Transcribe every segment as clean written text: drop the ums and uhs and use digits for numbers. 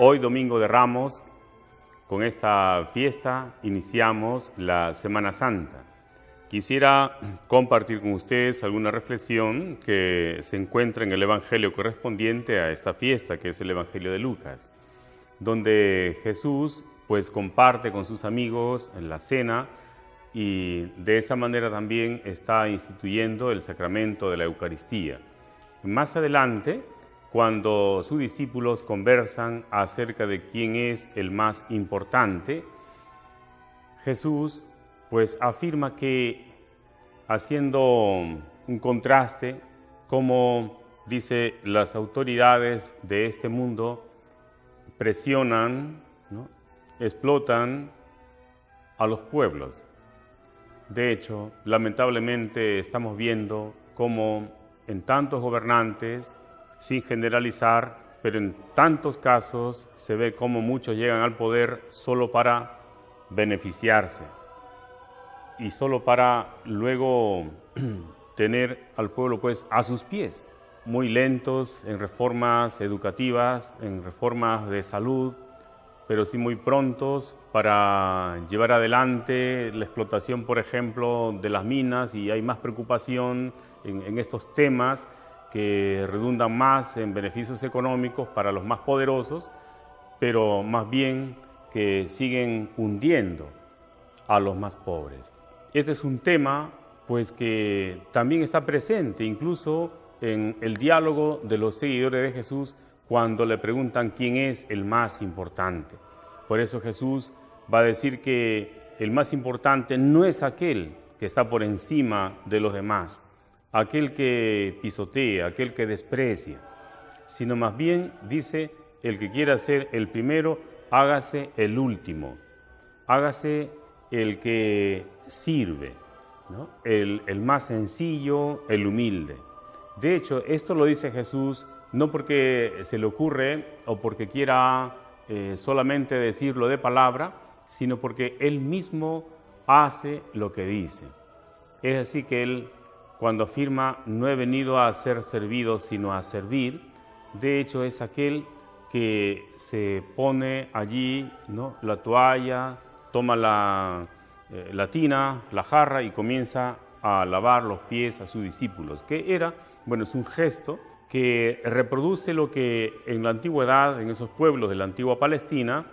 Hoy, Domingo de Ramos, con esta fiesta iniciamos la Semana Santa. Quisiera compartir con ustedes alguna reflexión que se encuentra en el Evangelio correspondiente a esta fiesta, que es el Evangelio de Lucas, donde Jesús pues comparte con sus amigos en la cena y de esa manera también está instituyendo el sacramento de la Eucaristía. Más adelante, cuando sus discípulos conversan acerca de quién es el más importante, Jesús pues afirma que, haciendo un contraste, como dice, las autoridades de este mundo presionan, ¿no?, explotan a los pueblos. De hecho, lamentablemente estamos viendo cómo en tantos gobernantes, sin generalizar, pero en tantos casos se ve cómo muchos llegan al poder solo para beneficiarse y solo para luego tener al pueblo pues a sus pies, muy lentos en reformas educativas, en reformas de salud, pero sí muy prontos para llevar adelante la explotación, por ejemplo, de las minas, y hay más preocupación en estos temas que redundan más en beneficios económicos para los más poderosos, pero más bien que siguen hundiendo a los más pobres. Este es un tema pues que también está presente incluso en el diálogo de los seguidores de Jesús cuando le preguntan quién es el más importante. Por eso Jesús va a decir que el más importante no es aquel que está por encima de los demás, aquel que pisotea, aquel que desprecia, sino más bien dice: el que quiera ser el primero, hágase el último, hágase el que sirve, ¿no?, el más sencillo, el humilde. De hecho, esto lo dice Jesús no porque se le ocurre o porque quiera solamente decirlo de palabra, sino porque Él mismo hace lo que dice. Es así que Él, cuando afirma: no he venido a ser servido, sino a servir, de hecho es aquel que se pone allí, ¿no?, la toalla, toma la tina, la jarra y comienza a lavar los pies a sus discípulos, que era, bueno, es un gesto que reproduce lo que en la antigüedad, en esos pueblos de la antigua Palestina,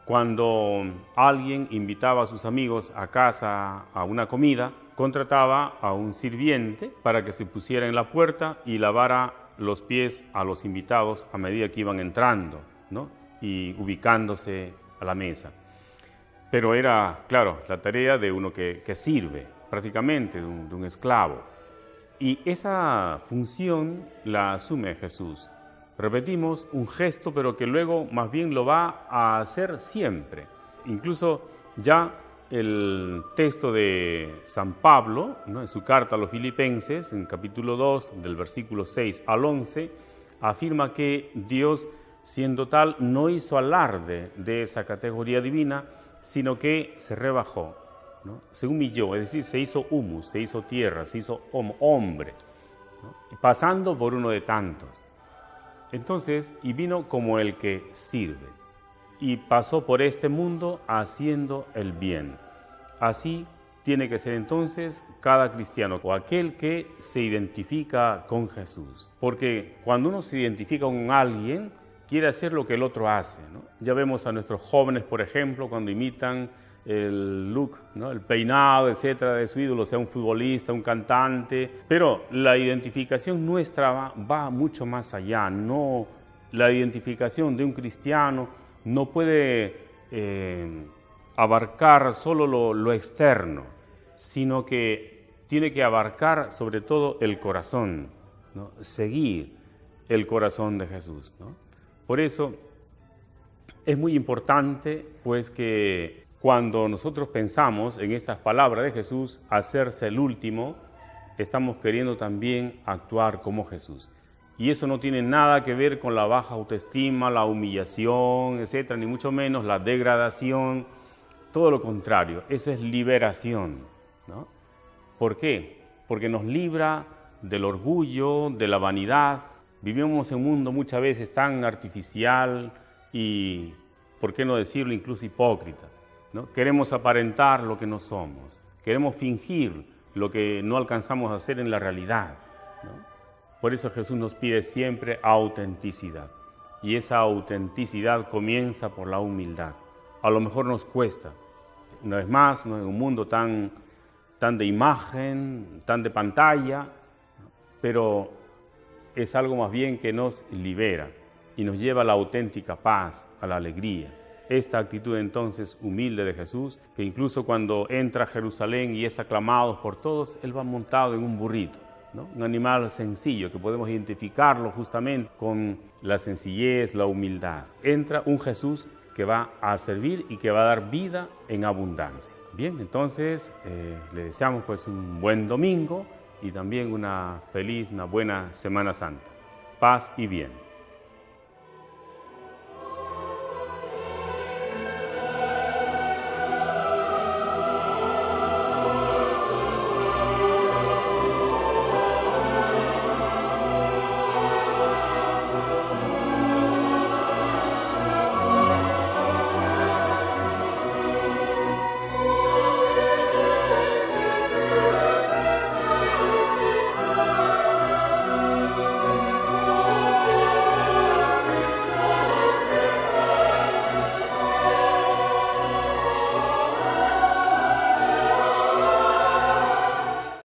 cuando alguien invitaba a sus amigos a casa a una comida, contrataba a un sirviente para que se pusiera en la puerta y lavara los pies a los invitados a medida que iban entrando, ¿no?, y ubicándose a la mesa. Pero era, claro, la tarea de uno que sirve, prácticamente de un esclavo. Y esa función la asume Jesús. Repetimos, un gesto, pero que luego más bien lo va a hacer siempre. Incluso ya el texto de San Pablo, ¿no?, en su carta a los Filipenses, en capítulo 2, del versículo 6 al 11, afirma que Dios, siendo tal, no hizo alarde de esa categoría divina, sino que se rebajó, ¿no?, se humilló, es decir, se hizo humus, se hizo tierra, se hizo hombre, ¿no?, pasando por uno de tantos. Entonces, y vino como el que sirve, y pasó por este mundo haciendo el bien. Así tiene que ser entonces cada cristiano, o aquel que se identifica con Jesús. Porque cuando uno se identifica con alguien, quiere hacer lo que el otro hace, ¿no? Ya vemos a nuestros jóvenes, por ejemplo, cuando imitan el look, ¿no?, el peinado, etcétera, de su ídolo, sea un futbolista, un cantante. Pero la identificación nuestra va mucho más allá. No, la identificación de un cristiano no puede abarcar solo lo externo, sino que tiene que abarcar sobre todo el corazón, ¿no?, seguir el corazón de Jesús, ¿no? Por eso es muy importante pues que cuando nosotros pensamos en estas palabras de Jesús, hacerse el último, estamos queriendo también actuar como Jesús. Y eso no tiene nada que ver con la baja autoestima, la humillación, etcétera, ni mucho menos la degradación. Todo lo contrario, eso es liberación, ¿no? ¿Por qué? Porque nos libra del orgullo, de la vanidad. Vivimos en un mundo muchas veces tan artificial, y, ¿por qué no decirlo, incluso hipócrita, ¿no? Queremos aparentar lo que no somos, queremos fingir lo que no alcanzamos a hacer en la realidad, ¿no? Por eso Jesús nos pide siempre autenticidad, y esa autenticidad comienza por la humildad. A lo mejor nos cuesta, una vez más, ¿no? En un mundo tan de imagen, tan de pantalla, pero es algo más bien que nos libera y nos lleva a la auténtica paz, a la alegría. Esta actitud entonces humilde de Jesús, que incluso cuando entra a Jerusalén y es aclamado por todos, Él va montado en un burrito, ¿no? Un animal sencillo que podemos identificarlo justamente con la sencillez, la humildad. Entra un Jesús que va a servir y que va a dar vida en abundancia. Bien, entonces le deseamos pues un buen domingo y también una buena Semana Santa. Paz y bien.